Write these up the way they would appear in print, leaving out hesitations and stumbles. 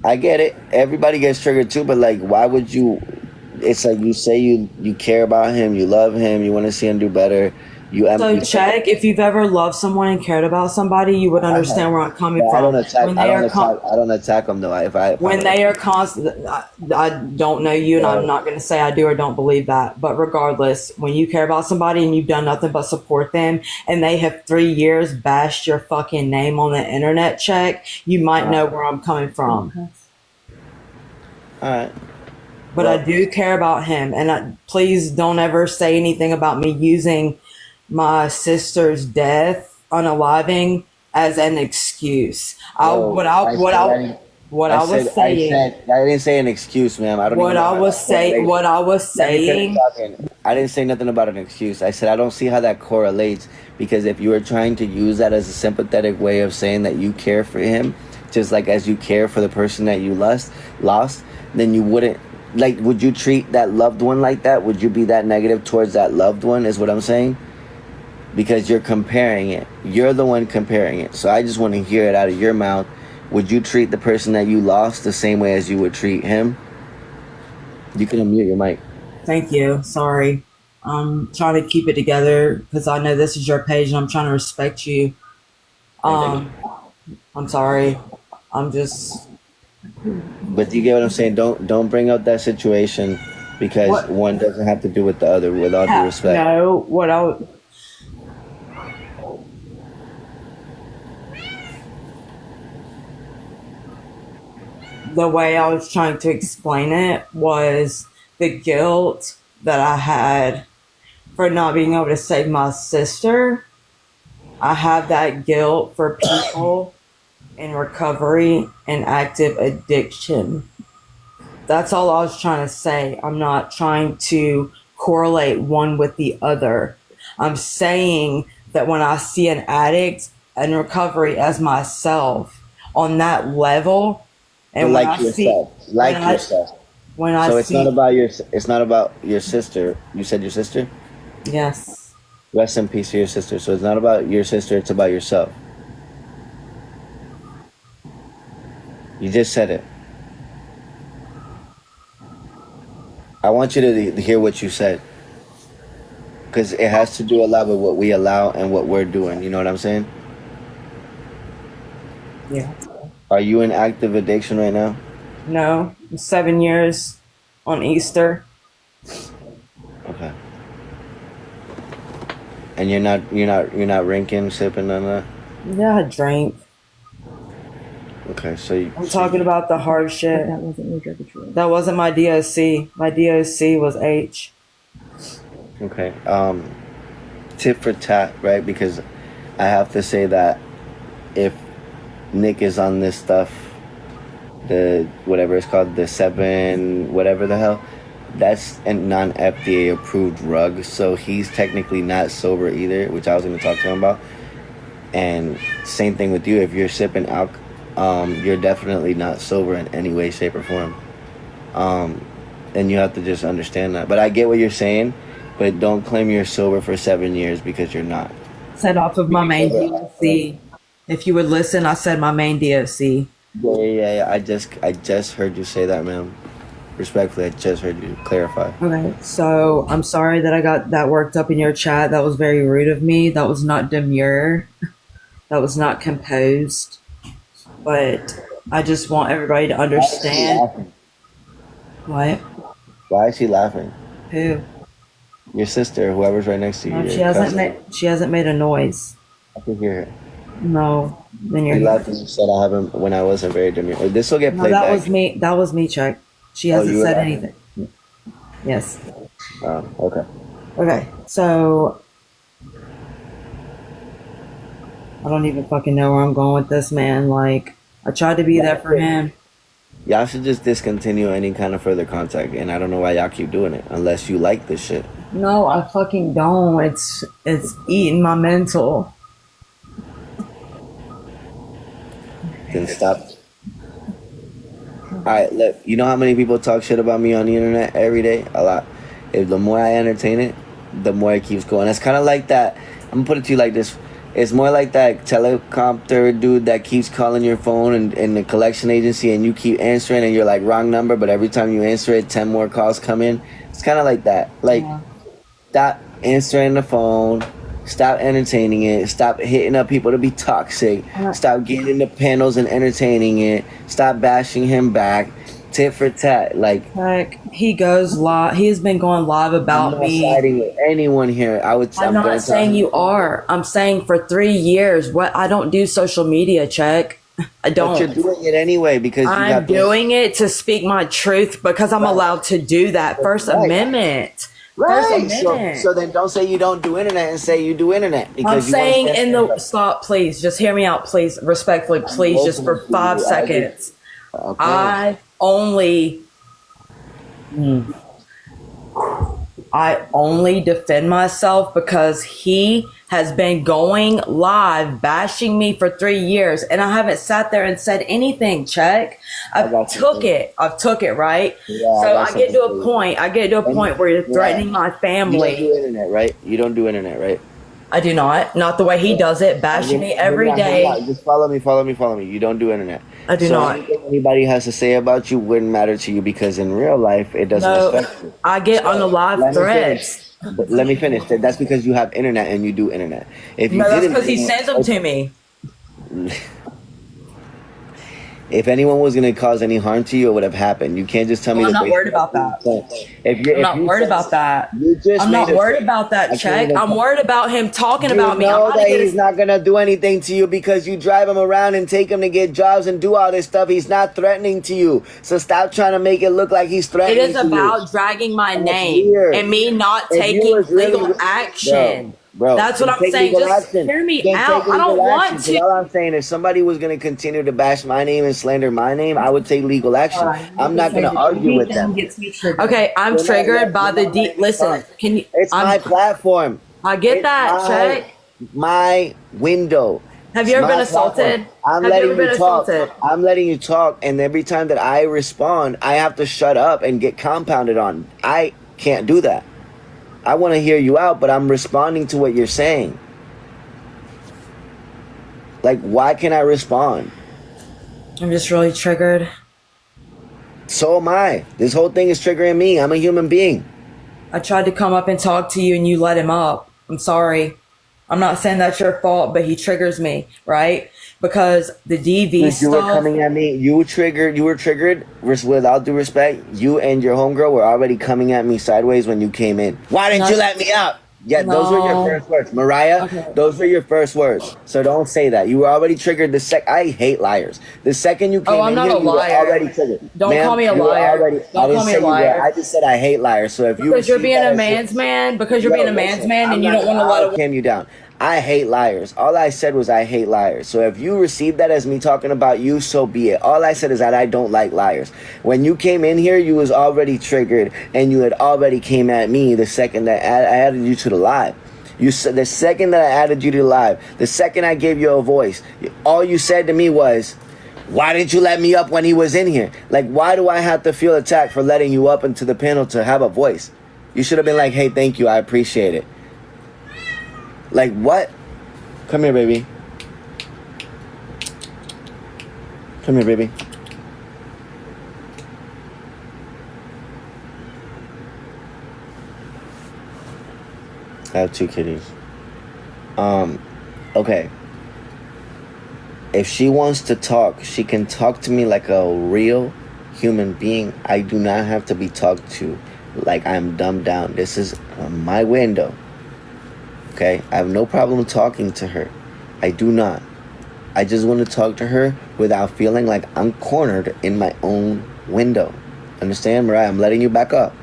I get it. Everybody gets triggered too, but like, why would you? It's like you say you care about him, you love him, you want to see him do better. So You said check if you've ever loved someone and cared about somebody, you would I have, understand where I'm but coming I don't from. attack. When I they don't are attack. I don't attack them though. If I'm when they are constant, I don't know you, and I'm well, not going to say I do or don't believe that. But regardless, when you care about somebody and you've done nothing but support them, and they have 3 years bashed your fucking name on the internet, check, you might know where I'm coming from. all right. But I Well, do care about him, and please don't ever say anything about me using my sister's death, unaliving, as an excuse. I no, what I I what said I I didn't. what I was I saying. said I didn't say an excuse, ma'am. I don't even What know I how was that say correlates. what I was Let me finish saying. talking. I didn't say nothing about an excuse. I said I don't see how that correlates because if you were trying to use that as a sympathetic way of saying that you care for him, just like as you care for the person that you lost, then you wouldn't like. Would you treat that loved one like that? Would you be that negative towards that loved one? Is what I'm saying. Because you're comparing it. You're the one comparing it. So I just want to hear it out of your mouth. Would you treat the person that you lost the same way as you would treat him? You can unmute your mic. Thank you. Sorry. I'm trying to keep it together because I know this is your page and I'm trying to respect you. Okay, thank you. Um, I'm sorry. I'm just But you get what I'm saying? Don't bring up that situation because what one doesn't have to do with the other. With all due respect, no, what I the way I was trying to explain it was the guilt that I had for not being able to save my sister. I have that guilt for people in recovery and active addiction. That's all I was trying to say. I'm not trying to correlate one with the other. I'm saying that when I see an addict in recovery as myself on that level, but and when like I yourself. when I So it's not see about your. It's not about your sister. You said your sister. yes, Rest in peace to your sister. So it's not about your sister. It's about yourself. You just said it. I want you to hear what you said because it has to do a lot with what we allow and what we're doing. You know what I'm saying? yeah, Are you in active addiction right now? no, 7 years on Easter. Okay. And you're not rinking, sipping, none of that. Yeah, I drank. Okay, I'm talking about the hard shit. That wasn't your drug of choice. That wasn't my DOC. My DOC was H. okay. Tip for tat, right? Because I have to say that if Nick is on this stuff, the whatever it's called, the seven, whatever the hell, that's a non FDA approved drug. So he's technically not sober either, which I was going to talk to him about. And same thing with you. If you're sipping alcohol, you're definitely not sober in any way, shape, or form. Um, and you have to just understand that. But I get what you're saying, but don't claim you're sober for 7 years because you're not. Said off of my main Sober. DOC. If you would listen, I said my main DOC. Yeah. I just heard you say that, ma'am. Respectfully, I just heard you clarify. Okay, so I'm sorry that I got that worked up in your chat. That was very rude of me. That was not demure. That was not composed. But I just want everybody to Why is she understand. laughing? What? Why is she laughing? Who? Your sister, whoever's right next to you, No, your cousin. she hasn't made a noise. I can hear her. No. Then you're You here. laughed when you said I haven't when I wasn't very demure. This will get No, played that back. was me. That was me, Chuck. She Oh, hasn't you were said laughing. anything. Yes. Oh, okay. Okay. So I don't even fucking know where I'm going with this, man. Like, I tried to be Yeah. there for him. Y'all should just discontinue any kind of further contact, and I don't know why y'all keep doing it unless you like this shit. No, I fucking don't. It's eating my mental. Then stop. All right, look. You know how many people talk shit about me on the internet every day? A lot. If the more I entertain it, the more it keeps going. It's kind of like that. I'm gonna put it to you like this: It's more like that teleprompter dude that keeps calling your phone in the collection agency, and you keep answering, and you're like, wrong number, but every time you answer it, 10 more calls come in. It's kind of like that. Like, Yeah. stop answering the phone. Stop entertaining it. Stop hitting up people to be toxic. Stop getting into panels and entertaining it. Stop bashing him back. Tit for tat. Like he goes live. He has been going live I'm about not me. siding with anyone here. I'm I'm not gonna tell saying you. you are. I'm saying for 3 years, what I don't do social media, check. I But you're don't. doing it anyway because you I'm have to. doing it to speak my truth because I'm Right. allowed to do that. First Right. Amendment. First Right. So Amendment. then don't say you don't do internet and say you do internet I'm because you want to saying stand in for the yourself. stop, please. Just hear me out, please. Respectfully, I'm please, just for listening to 5 you. seconds. Okay. I only I only defend myself because he has been going live bashing me for 3 years and I haven't sat there and said anything, check. I got something. I've took it, right? Yeah, I So got I get something to for a you. point. I get to a And point where you're yeah, threatening my you don't family. do internet, right? You don't do internet, right? I do not. Not the way he does it, bashing me every Hear me out. day. Just follow me, follow me, follow me. You don't do internet. I do So not. anything anybody has to say about you wouldn't matter to you because in real life it doesn't No, affect you. I get on the So live let me finish. threads. But let me finish. That's because you have internet and you do internet. If you No, that's didn't, because he sends them to me. if anyone was going to cause any harm to you, it would have happened. You can't just tell me Well, I'm to not base worried it about off that. your intent. If you I'm if not you worried said about that. you just I'm made not a worried about I that, can't check. even I'm talk. worried about him talking You about me. I'm know about to that get he's his. not gonna do anything to you because you drive him around and take him to get jobs and do all this stuff. He's not threatening to you. So stop trying to make it look like he's It threatening is to you. about dragging my That's name weird. and me not If you taking was legal really, action. bro, That's what then I'm take saying. legal Just action. hear me Then take out. I don't legal action. want Because to. all I'm saying, if somebody was gonna continue to bash my name and slander my name, I would take legal action. I'm not gonna argue with them. Okay, I'm triggered by You're the not letting deep. me Listen, talk. can you? It's my platform. I get It's that, check. my window. Have It's you ever been my platform. assaulted? I'm Have you ever letting you been talk. assaulted? I'm letting you talk, and every time that I respond, I have to shut up and get compounded on. I can't do that. I want to hear you out, but I'm responding to what you're saying. Like, why can't I respond? I'm just really triggered. So am I. This whole thing is triggering me. I'm a human being. I tried to come up and talk to you and you let him up. I'm sorry. I'm not saying that's your fault, but he triggers me, right? Because the DV Because you were stuff. coming at me, you were triggered, without due respect. You and your homegirl were already coming at me sideways when you came in. Why didn't you let me up? Yeah, those were your No. first words. Mariah, Okay. those were your first words. So don't say that. You were already triggered I hate liars. The second you came I'm in not here, a you were liar. already triggered. Don't Ma'am, call me a you were liar. already, I Don't didn't call me say a you were. liar. I just said I hate liars. So if you Because you're receive being that a as man's man, because you're being a man's listen, man I'm and you not don't want to gonna, let I'll a calm you down. I hate liars. All I said was I hate liars. So if you receive that as me talking about you, so be it. All I said is that I don't like liars. When you came in here, you was already triggered and you had already came at me the second that I added you to the live. You said the second that I added you to the live, the second I gave you a voice, all you said to me was, why didn't you let me up when he was in here? Like, why do I have to feel attacked for letting you up into the panel to have a voice? You should have been like, hey, thank you. I appreciate it. Like, what? Come here, baby. Come here, baby. I have two kitties. Okay. If she wants to talk, she can talk to me like a real human being. I do not have to be talked to like I'm dumbed down. This is my window. Okay? I have no problem talking to her. I do not. I just want to talk to her without feeling like I'm cornered in my own window. Understand, Mariah? I'm letting you back up.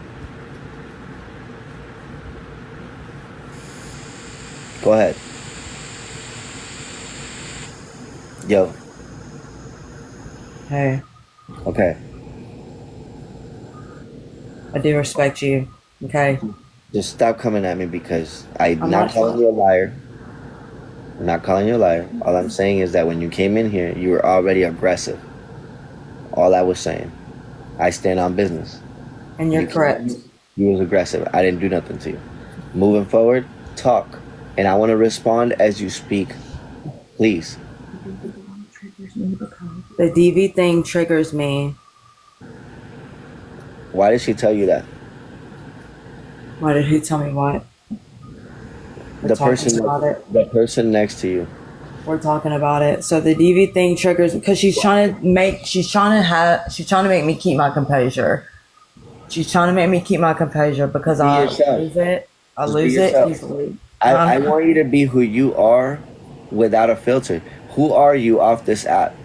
Go ahead. Yo. Hey, Okay. I do respect you. Okay. Just stop coming at me because I'm I'm not not calling you a liar. I'm not calling you a liar. All I'm saying is that when you came in here, you were already aggressive. All I was saying. I stand on business. And you're You came correct. in, you was aggressive. I didn't do nothing to you. Moving forward, talk. and I want to respond as you speak, please. The DV thing triggers me. Why did she tell you that? Why did he tell me what? We're The talking person, about it. the person next to you. We're talking about it. So the DV thing triggers because she's trying to make me keep my composure. She's trying to make me keep my composure because Be I yourself. lose it. I Just be lose it yourself. easily. I want you to be who you are without a filter. Who are you off this app?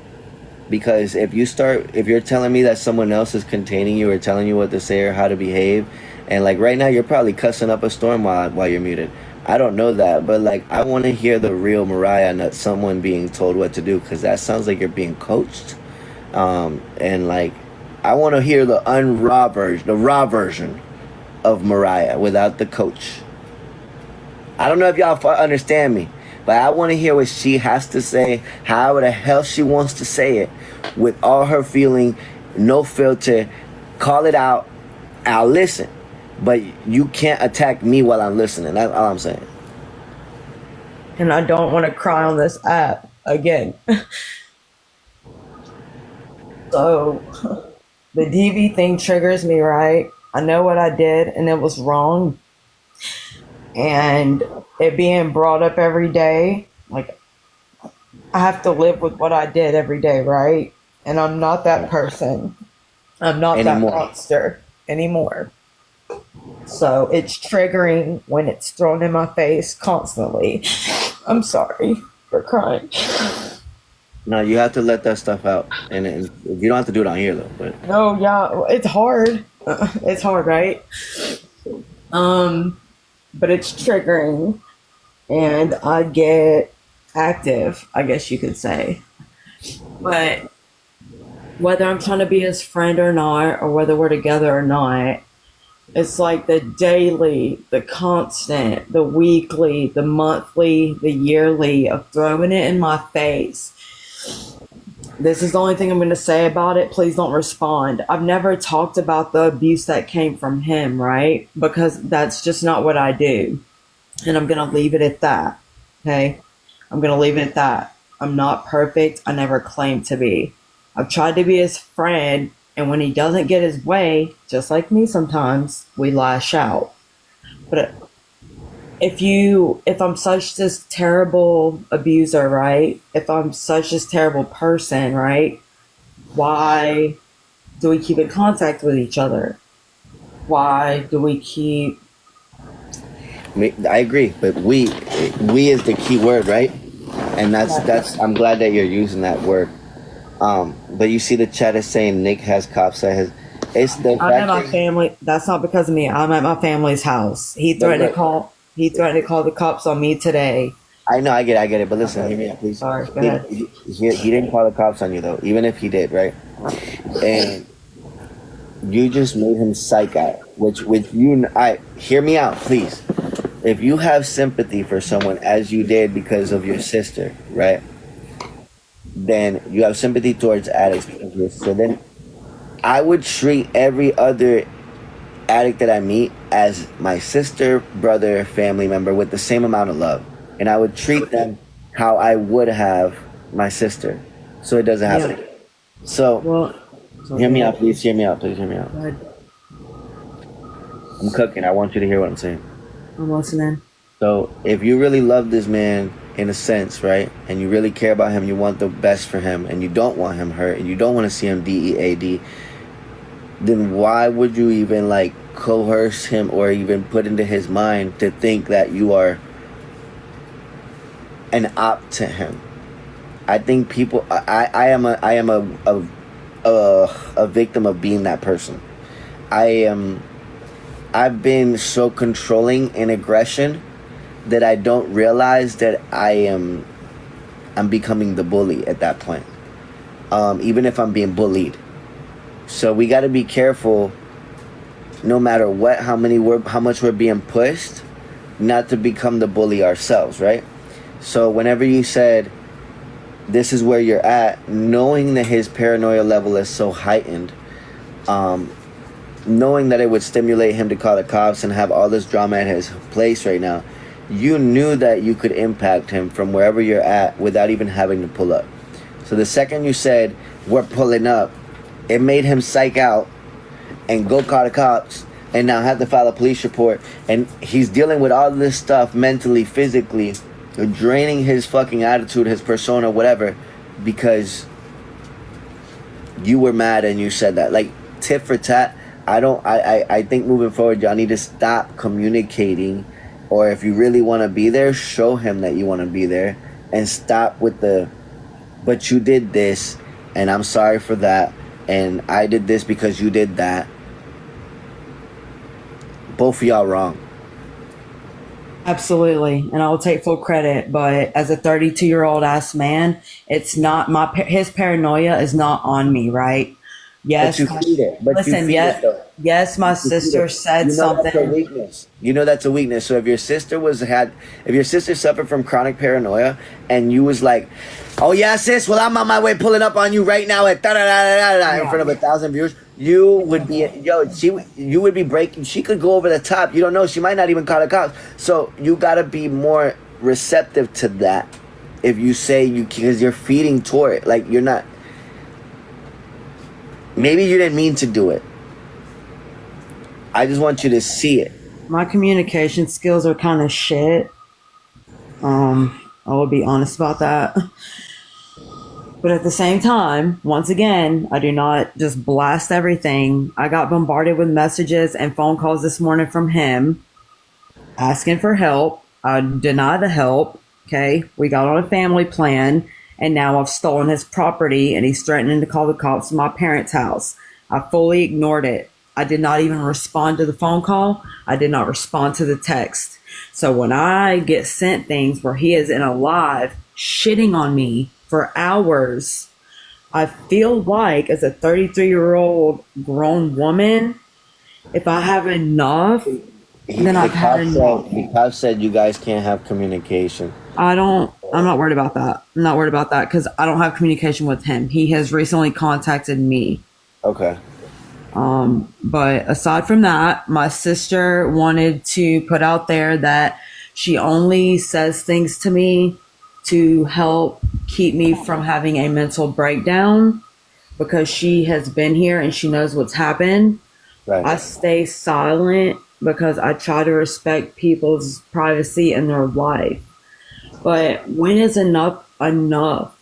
Because if you're telling me that someone else is containing you or telling you what to say or how to behave, and like right now you're probably cussing up a storm while you're muted. I don't know that, but like I want to hear the real Mariah, not someone being told what to do, because that sounds like you're being coached. And like I want to hear the raw version of Mariah without the coach. I don't know if y'all understand me, but I want to hear what she has to say, however the hell she wants to say it, with all her feeling, no filter. Call it out. I'll listen, but you can't attack me while I'm listening. That's all I'm saying. And I don't want to cry on this app again. So the DV thing triggers me, right? I know what I did and it was wrong. And it being brought up every day, like I have to live with what I did every day, right? And I'm not that person. I'm not Anymore. that monster anymore. So it's triggering when it's thrown in my face constantly. I'm sorry for crying. No, you have to let that stuff out, and you don't have to do it on here though. But No, yeah, it's hard. It's hard, right? But it's triggering, and I get active, I guess you could say. But whether I'm trying to be his friend or not, or whether we're together or not, it's like the daily, the constant, the weekly, the monthly, the yearly of throwing it in my face. This is the only thing I'm going to say about it. Please don't respond. I've never talked about the abuse that came from him, right? Because that's just not what I do. And I'm going to leave it at that. Okay? I'm going to leave it at that. I'm not perfect. I never claimed to be. I've tried to be his friend. And when he doesn't get his way, just like me sometimes, we lash out. But if I'm such this terrible abuser, right? If I'm such this terrible person, right? Why do we keep in contact with each other? Why do we keep? I agree, but we is the key word, right? And that's. I'm glad that you're using that word. But you see, the chat is saying Nick has cops at his. It's the I'm at my family. That's not because of me. I'm at my family's house. He threatened to call the cops on me today. I know, I get it. But listen, hear me out, please. Sorry, go ahead. He didn't call the cops on you though, even if he did, right? And you just made him psych out, which hear me out, please. If you have sympathy for someone as you did because of your sister, right? Then you have sympathy towards addicts because of your sister. Then I would treat every other addict that I meet as my sister, brother, family member with the same amount of love. And I would treat them how I would have my sister. So it doesn't happen. Yeah. So hear me out, please. Hear me out, please. Hear me out. Go ahead. I'm cooking. I want you to hear what I'm saying. I'm listening. So if you really love this man in a sense, right, and you really care about him, you want the best for him, and you don't want him hurt, and you don't want to see him DEAD, then why would you even like coerce him or even put into his mind to think that you are an op to him? I think people. I am a victim of being that person. I've been so controlling in aggression that I don't realize that I'm becoming the bully at that point. Even if I'm being bullied. So we got to be careful, no matter what, how much we're being pushed, not to become the bully ourselves, right? So whenever you said, this is where you're at, knowing that his paranoia level is so heightened, knowing that it would stimulate him to call the cops and have all this drama at his place right now, you knew that you could impact him from wherever you're at without even having to pull up. So the second you said, we're pulling up, it made him psych out and go call the cops and now have to file a police report. And he's dealing with all this stuff mentally, physically, draining his fucking attitude, his persona, whatever, because you were mad and you said that. Like, tit for tat, I think moving forward, y'all need to stop communicating. Or if you really want to be there, show him that you want to be there. And stop with the, but you did this, and I'm sorry for that, and I did this because you did that. Both of y'all wrong. Absolutely, and I will take full credit. But as a 32-year-old ass man, it's not his paranoia is not on me, right? Yes, But you feed it. But listen, you feed it, though. yes, my sister said You know that's a something. weakness. You know that's a weakness. So if your sister suffered from chronic paranoia, and you was like, "Oh yeah, sis, well I'm on my way pulling up on you right now at da da da da da," in front of 1,000 viewers, you would be you would be breaking. She could go over the top. You don't know. She might not even call the cops. So you gotta be more receptive to that. If you say because you're feeding toward it, like you're not. Maybe you didn't mean to do it. I just want you to see it. My communication skills are kind of shit. I will be honest about that. But at the same time, once again, I do not just blast everything. I got bombarded with messages and phone calls this morning from him asking for help. I denied the help. Okay. We got on a family plan, and now I've stolen his property, and he's threatening to call the cops to my parents' house. I fully ignored it. I did not even respond to the phone call. I did not respond to the text. So when I get sent things where he is in a live shitting on me for hours, I feel like as a 33-year-old grown woman, if I have enough, then I've had enough. The cop said you guys can't have communication. I'm not worried about that. I'm not worried about that because I don't have communication with him. He has recently contacted me. Okay. But aside from that, my sister wanted to put out there that she only says things to me to help keep me from having a mental breakdown because she has been here and she knows what's happened. Right. I stay silent because I try to respect people's privacy and their life. But when is enough enough?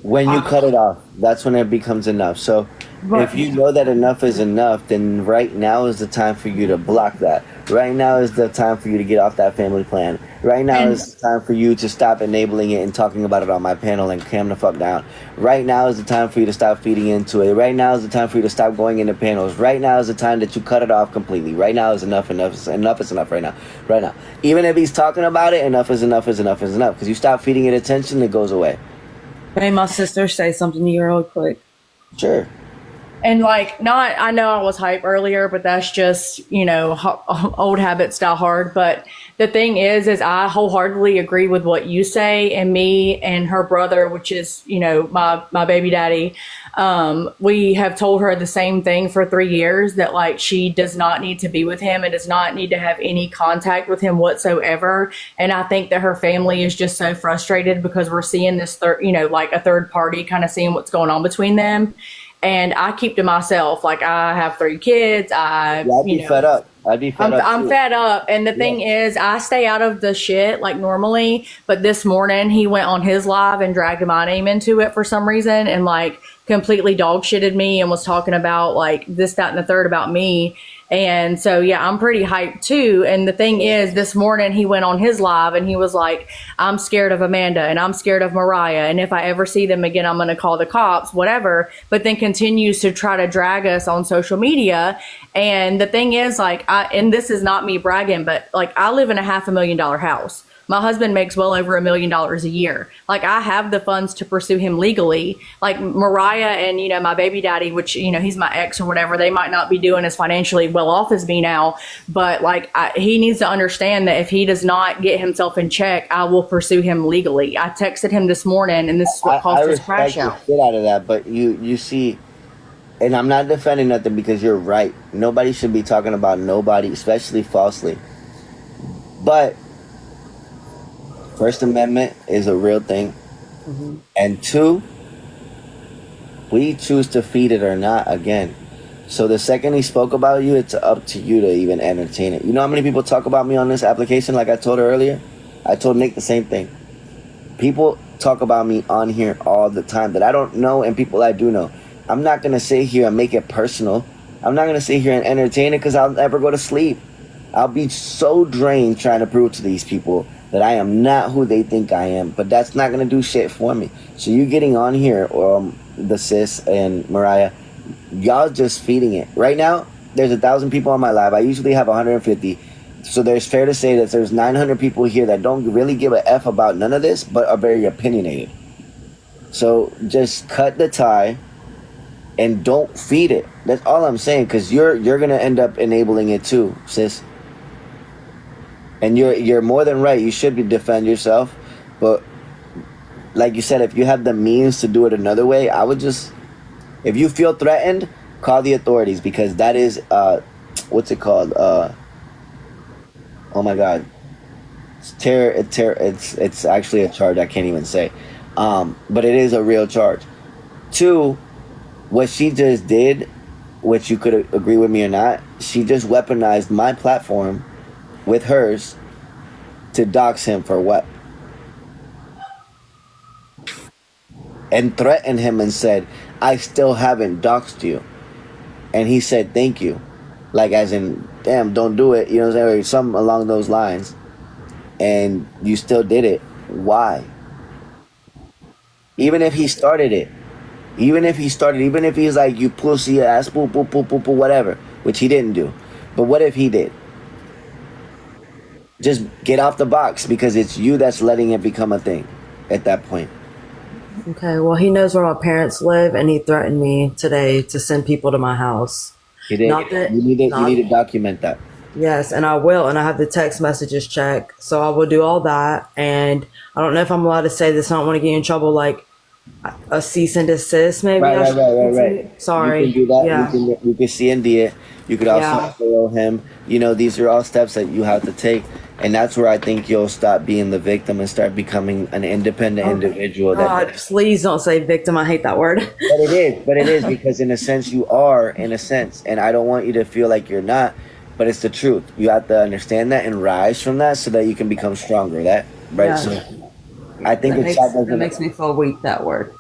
When you cut it off, that's when it becomes enough. So if you know that enough is enough, then right now is the time for you to block that. Right now is the time for you to get off that family plan. Right now is the time for you to stop enabling it and talking about it on my panel and calm the fuck down. Right now is the time for you to stop feeding into it. Right now is the time for you to stop going into panels. Right now is the time that you cut it off completely. Right now is enough. Enough is enough right now. Right now. Even if he's talking about it, enough is enough is enough is enough. Because you stop feeding it attention, it goes away. Hey, my sister, say something to you real quick. Sure. And like, not, I know I was hype earlier, but that's just, old habits die hard. But the thing is I wholeheartedly agree with what you say, and me and her brother, which is, my baby daddy. We have told her the same thing for 3 years, that like she does not need to be with him and does not need to have any contact with him whatsoever. And I think that her family is just so frustrated because we're seeing this like a third party kind of seeing what's going on between them. And I keep to myself. Like, I have 3 kids. I'd be fed up. I'm fed up. And the thing is, I stay out of the shit like normally. But this morning he went on his live and dragged my name into it for some reason, and like completely dog shitted me and was talking about like this, that, and the third about me. And so, yeah, I'm pretty hyped too. And the thing is, this morning he went on his live and he was like, I'm scared of Amanda and I'm scared of Mariah. And if I ever see them again, I'm going to call the cops, whatever. But then continues to try to drag us on social media. And the thing is, like, and this is not me bragging, but like, I live in a $500,000 house. My husband makes well over $1 million a year. Like, I have the funds to pursue him legally. Like Mariah and, my baby daddy, which, he's my ex or whatever, they might not be doing as financially well off as me now. But like, he needs to understand that if he does not get himself in check, I will pursue him legally. I texted him this morning, and this is what caused his crash out. I respect the shit out of that, but you see, and I'm not defending nothing because you're right. Nobody should be talking about nobody, especially falsely. But First Amendment is a real thing. And two, we choose to feed it or not again. So the second he spoke about you, it's up to you to even entertain it. You know how many people talk about me on this application like I told her earlier? I told Nick the same thing. People talk about me on here all the time that I don't know and people I do know. I'm not going to sit here and make it personal. I'm not going to sit here and entertain it because I'll never go to sleep. I'll be so drained trying to prove to these people that I am not who they think I am. But that's not going to do shit for me. So you getting on here, the sis and Mariah, y'all just feeding it. Right now, there's 1,000 people on my live. I usually have 150. So there's fair to say that there's 900 people here that don't really give a F about none of this, but are very opinionated. So just cut the tie and don't feed it. That's all I'm saying, because you're gonna end up enabling it too, sis. And you're more than right. You should defend yourself, but like you said, if you have the means to do it another way, I would just, if you feel threatened, call the authorities, because that is what's it called? Oh my God, it's actually a charge I can't even say, but it is a real charge. Two, what she just did, which you could agree with me or not, she just weaponized my platform with hers to dox him for what? And threatened him and said, I still haven't doxed you. And he said, thank you. Like as in, damn, don't do it. You know what I'm saying? Or something along those lines. And you still did it. Why? Even if he started it. Even if he's like, you pussy ass, poo, poo, poo, poo, poo, whatever. Which he didn't do. But what if he did? Just get off the box, because it's you that's letting it become a thing at that point. Okay, well, he knows where my parents live, and he threatened me today to send people to my house. You need to document that. Yes, and I will, and I have the text messages checked, so I will do all that. And I don't know if I'm allowed to say this. I don't want to get you in trouble, like a cease and desist, maybe. Right. Sorry. You can do that. Yeah. You can C&D it. You could also follow him. You know, these are all steps that you have to take. And that's where I think you'll stop being the victim and start becoming an independent individual. God, please don't say victim. I hate that word. But it is because in a sense you are, in a sense. And I don't want you to feel like you're not, but it's the truth. You have to understand that and rise from that so that you can become stronger. Right? Yeah. So I think that makes me feel weak, that word.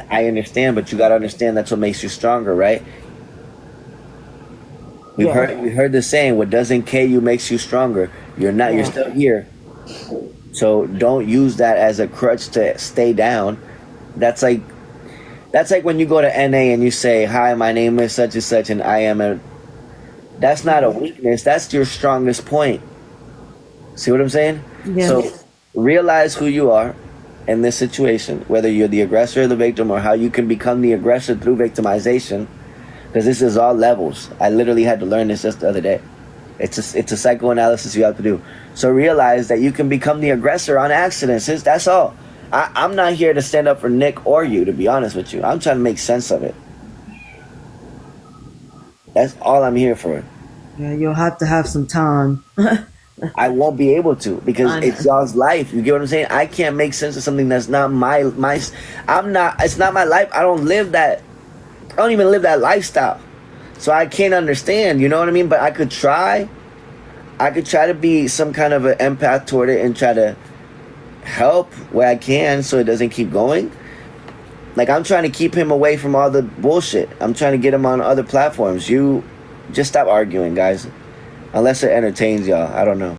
I understand, but you got to understand that's what makes you stronger, right? We heard the saying, what doesn't kill you makes you stronger. You're still here. So don't use that as a crutch to stay down. That's like when you go to NA and you say, hi, my name is such and such and I am a, that's not a weakness. That's your strongest point. See what I'm saying? Yeah. So realize who you are in this situation, whether you're the aggressor or the victim, or how you can become the aggressor through victimization. Because this is all levels. I literally had to learn this just the other day. It's a psychoanalysis you have to do. So realize that you can become the aggressor on accidents. That's all. I'm not here to stand up for Nick or you, to be honest with you. I'm trying to make sense of it. That's all I'm here for. Yeah, you'll have to have some time. I won't be able to, because it's y'all's life. You get what I'm saying? I can't make sense of something that's not it's not my life. I don't even live that lifestyle. So I can't understand, you know what I mean? But I could try to be some kind of an empath toward it and try to help where I can so it doesn't keep going. Like, I'm trying to keep him away from all the bullshit. I'm trying to get him on other platforms. You just stop arguing, guys. Unless it entertains y'all. I don't know.